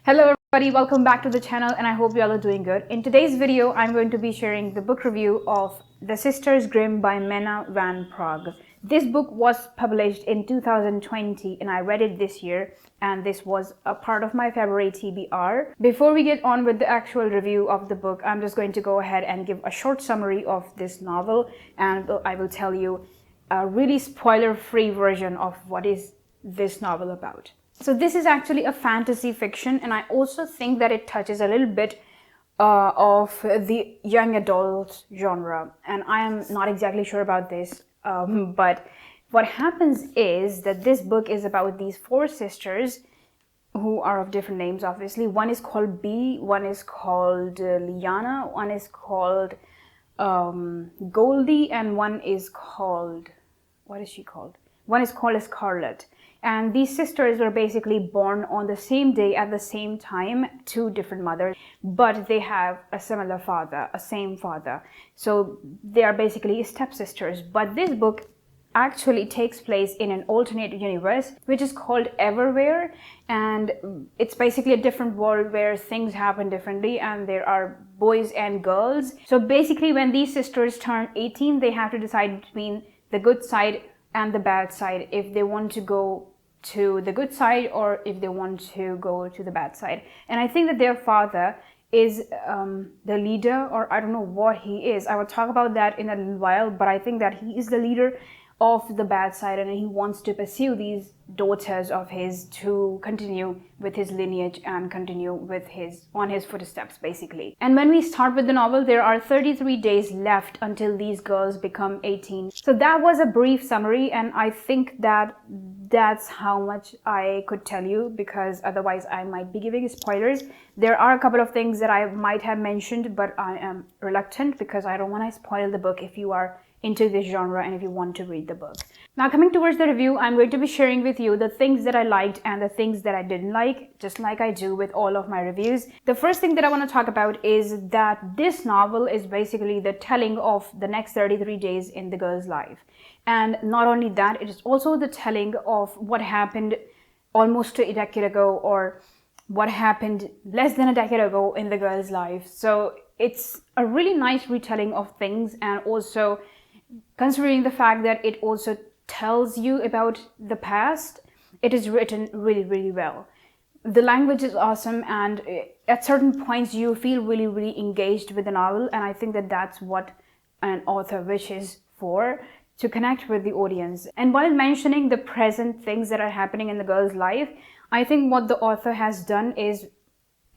Hello everybody, welcome back to the channel and I hope you all are doing good. In today's video, I'm going to be sharing the book review of The Sisters Grimm by Menna Van Praag. This book was published in 2020 and I read it this year, and this was a part of my February TBR. Before we get on with the actual review of the book, I'm just going to go ahead and give a short summary of this novel, and I will tell you a really spoiler-free version of what is this novel about. So this is actually a fantasy fiction, and I also think that it touches a little bit of the young adult genre, and I am not exactly sure about this, but what happens is that this book is about these four sisters who are of different names, obviously. One is called Bee, one is called Liana, one is called Goldie, and one is called, what is she called? One is called Scarlet. And these sisters were basically born on the same day at the same time, two different mothers, but they have a similar father, a same father. So they are basically stepsisters. But this book actually takes place in an alternate universe, which is called Everywhere. And it's basically a different world where things happen differently and there are boys and girls. So basically when these sisters turn 18, they have to decide between the good side and the bad side, if they want to go to the good side or if they want to go to the bad side. And I think that their father is the leader, or I don't know what he is. I will talk about that in a little while, but I think that he is the leader of the bad side, and he wants to pursue these daughters of his to continue with his lineage and continue with his footsteps, basically. And when we start with the novel, there are 33 days left until these girls become 18. So that was a brief summary, and I think that that's how much I could tell you, because otherwise I might be giving spoilers. There are a couple of things that I might have mentioned, but I am reluctant because I don't want to spoil the book if you are into this genre and if you want to read the book. Now, coming towards the review, I'm going to be sharing with you the things that I liked and the things that I didn't like, just like I do with all of my reviews. The first thing that I want to talk about is that this novel is basically the telling of the next 33 days in the girl's life. And not only that, it is also the telling of what happened almost a decade ago, or what happened less than a decade ago in the girl's life. So it's a really nice retelling of things, and also considering the fact that it also tells you about the past, it is written really, really well. The language is awesome, and at certain points you feel really, really engaged with the novel, and I think that that's what an author wishes for, to connect with the audience. And while mentioning the present things that are happening in the girl's life, I think what the author has done is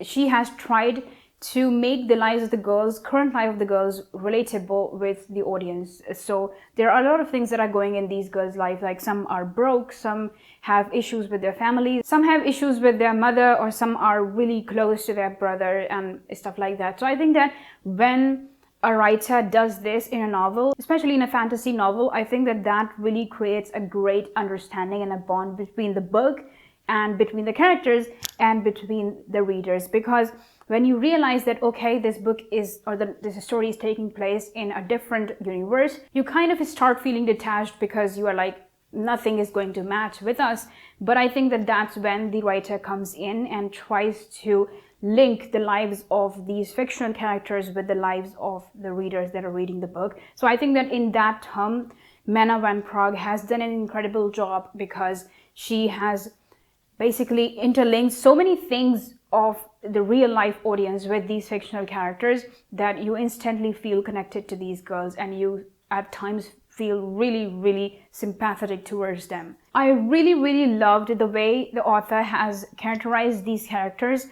she has tried to make the lives of the girls, current life of the girls, relatable with the audience. So there are a lot of things that are going in these girls' life, like some are broke, some have issues with their family, some have issues with their mother, or some are really close to their brother and stuff like that. So I think that when a writer does this in a novel, especially in a fantasy novel, I think that that really creates a great understanding and a bond between the book and between the characters and between the readers. Because when you realize that, okay, this book is, or this story is taking place in a different universe, you kind of start feeling detached because you are like, nothing is going to match with us. But I think that that's when the writer comes in and tries to link the lives of these fictional characters with the lives of the readers that are reading the book. So I think that in that term, Menna Van Praag has done an incredible job, because she has basically interlinked so many things of the real life audience with these fictional characters that you instantly feel connected to these girls, and you at times feel really, really sympathetic towards them. I really, really loved the way the author has characterized these characters.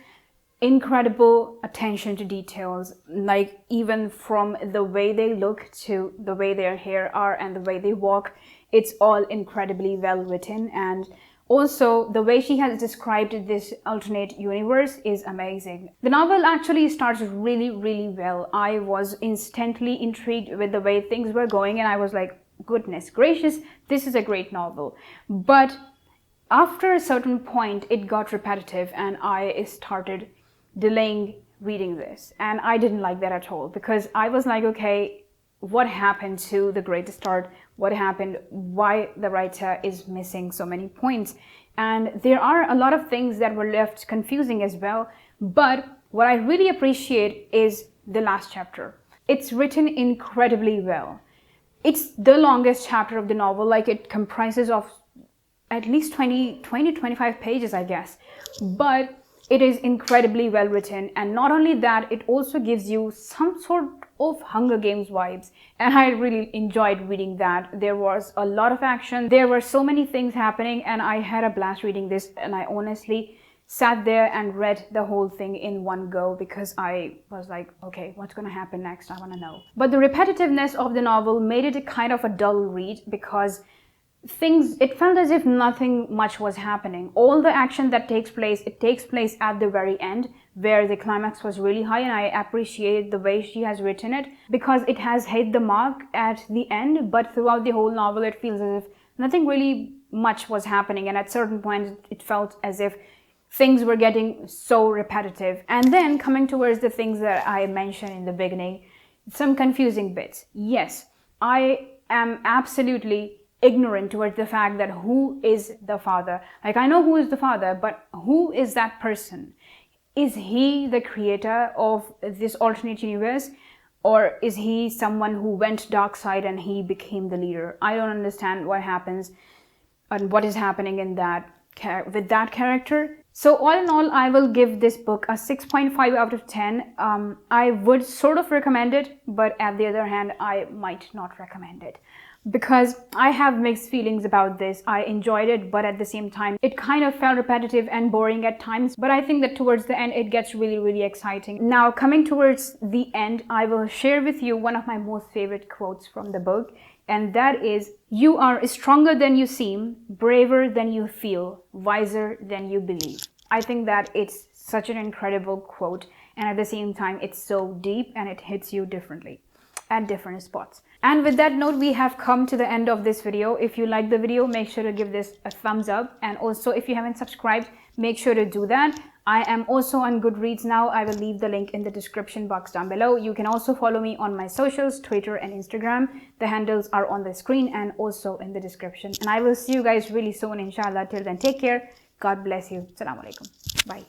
Incredible attention to details, like even from the way they look to the way their hair are and the way they walk. It's all incredibly well written, and also, the way she has described this alternate universe is amazing. The novel actually starts really, really well. I was instantly intrigued with the way things were going, and I was like, goodness gracious, this is a great novel. But after a certain point, it got repetitive, and I started delaying reading this. And I didn't like that at all, because I was like, okay, what happened to the great start? What happened? Why the writer is missing so many points? and there are a lot of things that were left confusing as well. But what I really appreciate is the last chapter. It's written incredibly well. It's the longest chapter of the novel, like it comprises of at least 25 pages, I guess. But it is incredibly well written, and not only that, it also gives you some sort of Hunger Games vibes, and I really enjoyed reading that. There was a lot of action, there were so many things happening, and I had a blast reading this, and I honestly sat there and read the whole thing in one go because I was like, okay, what's gonna happen next? I wanna know. But the repetitiveness of the novel made it a kind of a dull read because it felt as if nothing much was happening. All the action that takes place, it takes place at the very end where the climax was really high, and I appreciate the way she has written it because it has hit the mark at the end, but throughout the whole novel it feels as if nothing really much was happening, and at certain points it felt as if things were getting so repetitive. And then coming towards the things that I mentioned in the beginning, some confusing bits. Yes, I am absolutely ignorant towards the fact that who is the father. Like, I know who is the father, but who is that person? Is he the creator of this alternate universe, or is he someone who went dark side and he became the leader? I don't understand what happens and what is happening in that with that character. So all in all, I will give this book a 6.5 out of 10. I would sort of recommend it, but at the other hand, I might not recommend it because I have mixed feelings about this. I enjoyed it, but at the same time, it kind of felt repetitive and boring at times. But I think that towards the end, it gets really, really exciting. Now, coming towards the end, I will share with you one of my most favorite quotes from the book. And that is, "You are stronger than you seem, braver than you feel, wiser than you believe." I think that it's such an incredible quote, and at the same time, it's so deep and it hits you differently at different spots. And with that note, we have come to the end of this video. If you like the video, make sure to give this a thumbs up. And also, if you haven't subscribed, make sure to do that. I am also on Goodreads now. I will leave the link in the description box down below. You can also follow me on my socials, Twitter and Instagram. The handles are on the screen and also in the description. And I will see you guys really soon, inshallah. Till then, take care. God bless you. Assalamu alaikum. Bye.